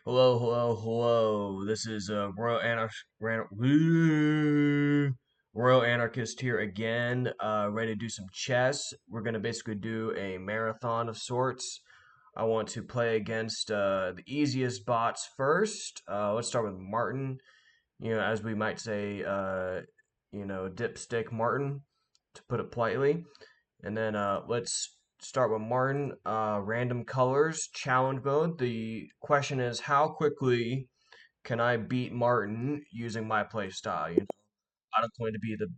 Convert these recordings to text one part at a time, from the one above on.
Hello, hello, hello. This is Royal Anarchist here again, ready to do some chess. We're gonna basically do a marathon of sorts. I want to play against the easiest bots first. Let's start with Martin. As we might say, dipstick Martin, to put it politely. And then let's start with Martin. Random colors, challenge mode. The question is, how quickly can I beat Martin using my play style? I'm not going to be the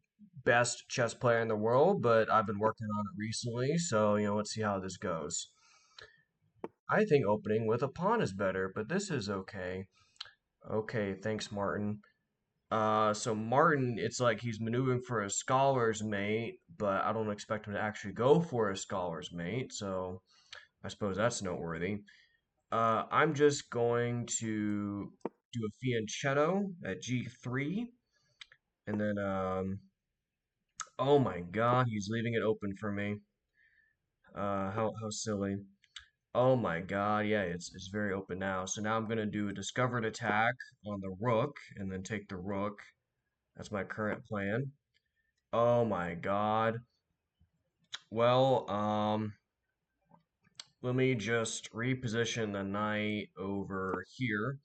best chess player in the world, but I've been working on it recently, so let's see how this goes. I think opening with a pawn is better, but this is okay. Okay, thanks, Martin. So Martin, it's like he's maneuvering for a scholar's mate, but I don't expect him to actually go for a scholar's mate, so I suppose that's noteworthy. I'm just going to do a fianchetto at g3, and then, oh my god, he's leaving it open for me. How silly. Oh my god, yeah, it's very open now. So now I'm gonna do a discovered attack on the rook, and then take the rook. That's my current plan. Oh my god. Well, let me just reposition the knight over here,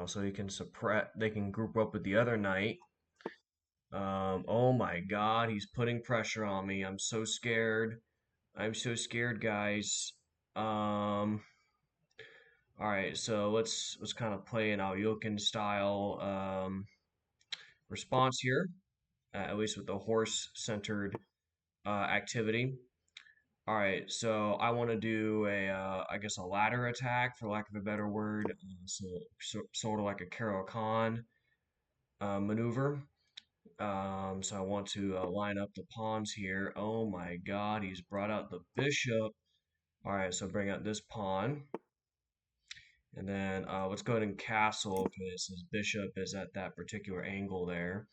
so he can suppress. They can group up with the other knight. Oh my God, he's putting pressure on me. I'm so scared. I'm so scared, guys. Um, all right, so let's kind of play an Alyokin style response here, at least with the horse-centered activity. All right, so I want to do I guess a ladder attack, for lack of a better word. So sort of like a Carol Khan maneuver. So I want to line up the pawns here. Oh my God, he's brought out the bishop. All right, so bring out this pawn, and then let's go ahead and castle because his bishop is at that particular angle there.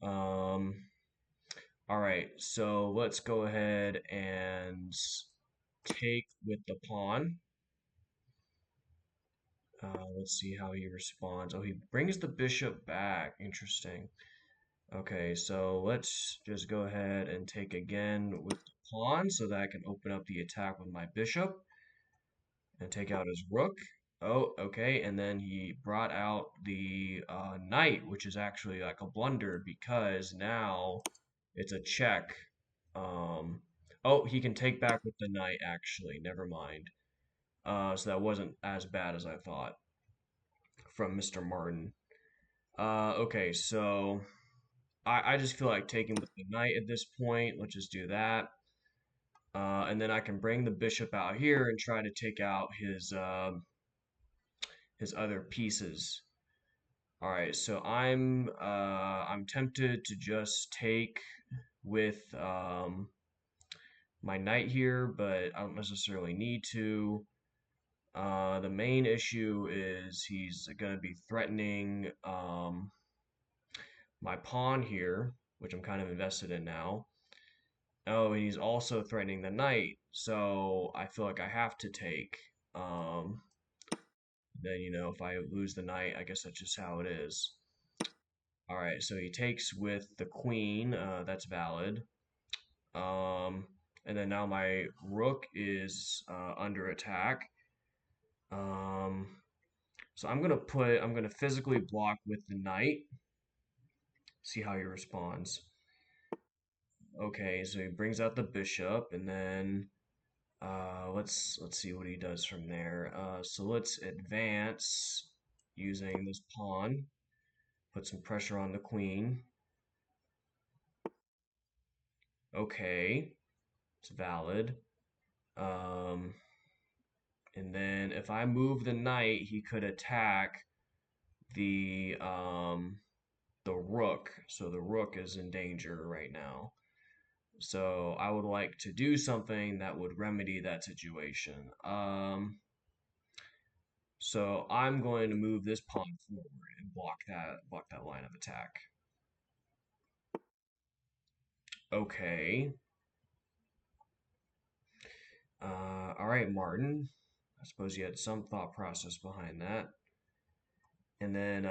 Um, all right, so let's go ahead and take with the pawn. Let's see how he responds. Oh, he brings the bishop back. Interesting. Okay, so let's just go ahead and take again with the pawn so that I can open up the attack with my bishop and take out his rook. Oh, okay, and then he brought out the knight, which is actually like a blunder because now it's a check. Um, oh, he can take back with the knight, actually. Never mind. So that wasn't as bad as I thought from Mr. Martin. Okay, so I just feel like taking with the knight at this point. Let's just do that. And then I can bring the bishop out here and try to take out his other pieces. All right, so I'm tempted to just take with my knight here, but I don't necessarily need to. The main issue is he's going to be threatening my pawn here, which I'm kind of invested in now. Oh, and he's also threatening the knight, so I feel like I have to take. Um, then, if I lose the knight, I guess that's just how it is. All right, so he takes with the queen. That's valid. Um, and then now my rook is under attack. Um, so I'm gonna physically block with the knight. See how he responds. Okay, so he brings out the bishop, and then let's see what he does from there. So let's advance using this pawn. Put some pressure on the queen. Okay, it's valid. Um, and then if I move the knight, he could attack the rook. So the rook is in danger right now. So I would like to do something that would remedy that situation. So I'm going to move this pawn forward and block that line of attack. Okay. All right, Martin. I suppose you had some thought process behind that. And then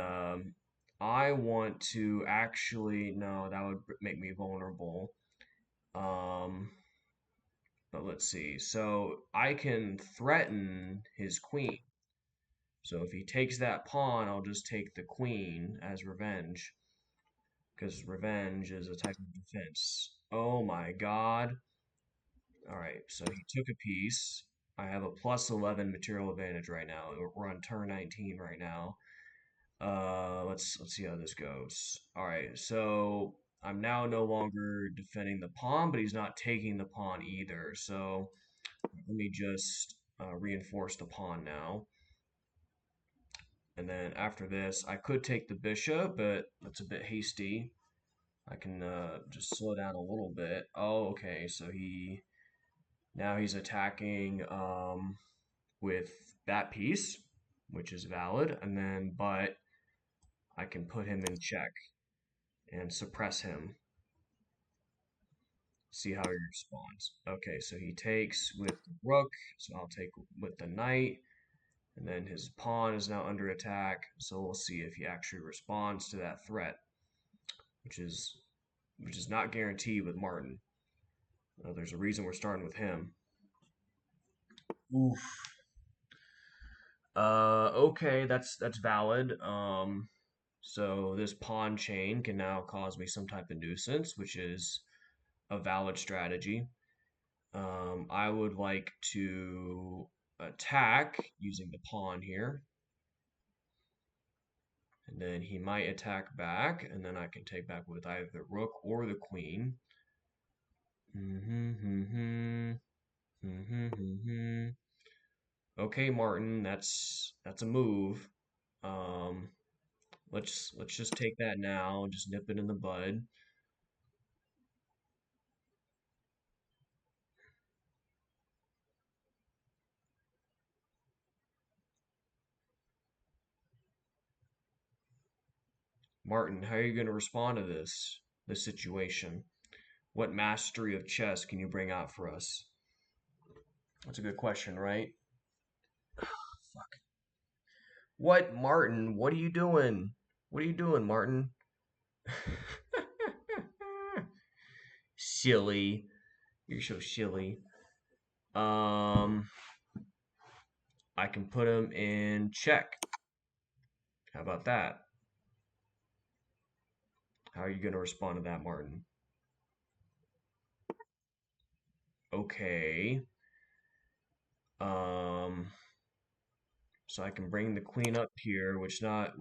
I want to actually, no, that would make me vulnerable. Um, but let's see. So I can threaten his queen. So if he takes that pawn, I'll just take the queen as revenge, because revenge is a type of defense. Oh my god. All right, so he took a piece. I have a plus 11 material advantage right now. We're on turn 19 right now. Let's see how this goes. All right, so I'm now no longer defending the pawn, but he's not taking the pawn either. So let me just reinforce the pawn now. And then after this, I could take the bishop, but that's a bit hasty. I can just slow down a little bit. Oh, okay. So now he's attacking with that piece, which is valid. And then, but I can put him in check and suppress him. See how he responds. Okay, so he takes with the rook. So I'll take with the knight. And then his pawn is now under attack. So we'll see if he actually responds to that threat, which is not guaranteed with Martin. There's a reason we're starting with him. Oof. Okay, that's valid. So this pawn chain can now cause me some type of nuisance, which is a valid strategy. I would like to attack using the pawn here. And then he might attack back, and then I can take back with either the rook or the queen. Okay, Martin, that's a move. Um, let's just take that now, just nip it in the bud. Martin, how are you going to respond to this situation? What mastery of chess can you bring out for us? That's a good question, right? Fuck. What, Martin? What are you doing? What are you doing, Martin? Silly. You're so silly. Um, I can put him in check. How about that? How are you going to respond to that, Martin? Okay. Um, so I can bring the queen up here, which not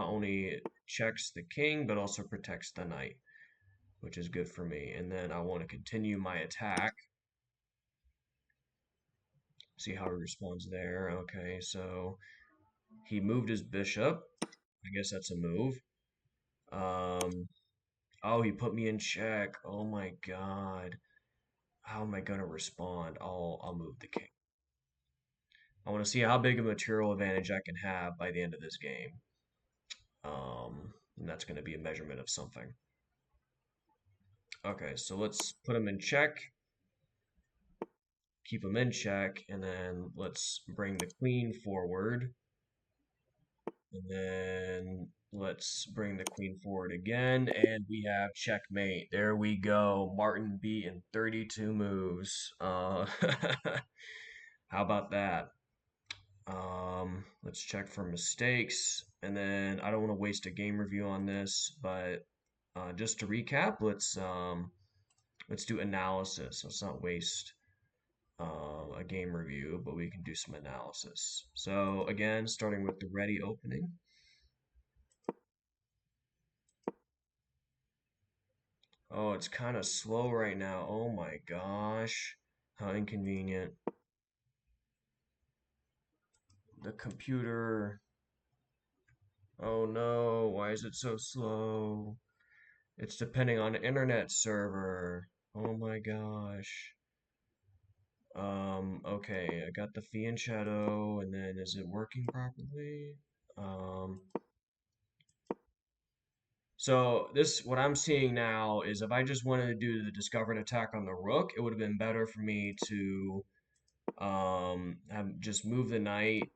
only checks the king but also protects the knight, which is good for me. And then I want to continue my attack. See how he responds there. Okay, so he moved his bishop. I guess that's a move. Um, oh, he put me in check. Oh my God. How am I gonna respond? I'll move the king. I want to see how big a material advantage I can have by the end of this game. And that's going to be a measurement of something. Okay, so let's put him in check, keep him in check, and then let's bring the queen forward. And then let's bring the queen forward again, and we have checkmate. There we go. Martin beat in 32 moves. How about that? Let's check for mistakes, and then I don't want to waste a game review on this, but just to recap, let's do analysis. Let's not waste a game review, but we can do some analysis. So again, starting with the ready opening. Oh, it's kind of slow right now. Oh my gosh, how inconvenient. The computer. Oh no, why is it so slow? It's depending on an internet server. Oh my gosh. Okay, I got the Fiend Shadow, and then is it working properly? Um, so what I'm seeing now is if I just wanted to do the discovered attack on the rook, it would have been better for me to Have just move the knight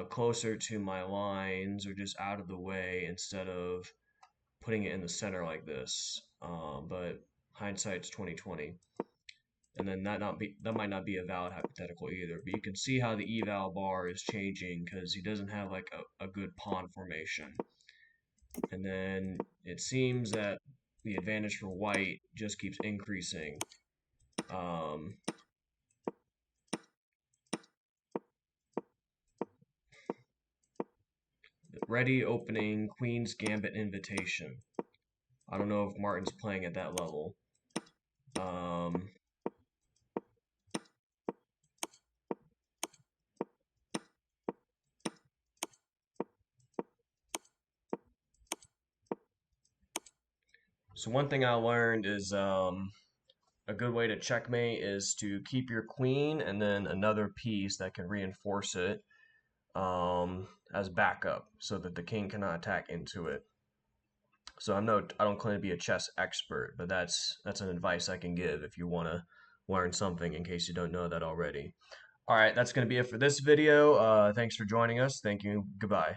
closer to my lines or just out of the way instead of putting it in the center like this. But hindsight's 2020. And then that might not be a valid hypothetical either. But you can see how the eval bar is changing because he doesn't have like a good pawn formation. And then it seems that the advantage for white just keeps increasing. Um, Ready opening Queen's Gambit invitation. I don't know if Martin's playing at that level. Um, so one thing I learned is a good way to checkmate is to keep your queen and then another piece that can reinforce it as backup so that the king cannot attack into it. So I don't claim to be a chess expert, but that's an advice I can give if you want to learn something in case you don't know that already. All right, that's going to be it for this video. Thanks for joining us. Thank you. Goodbye.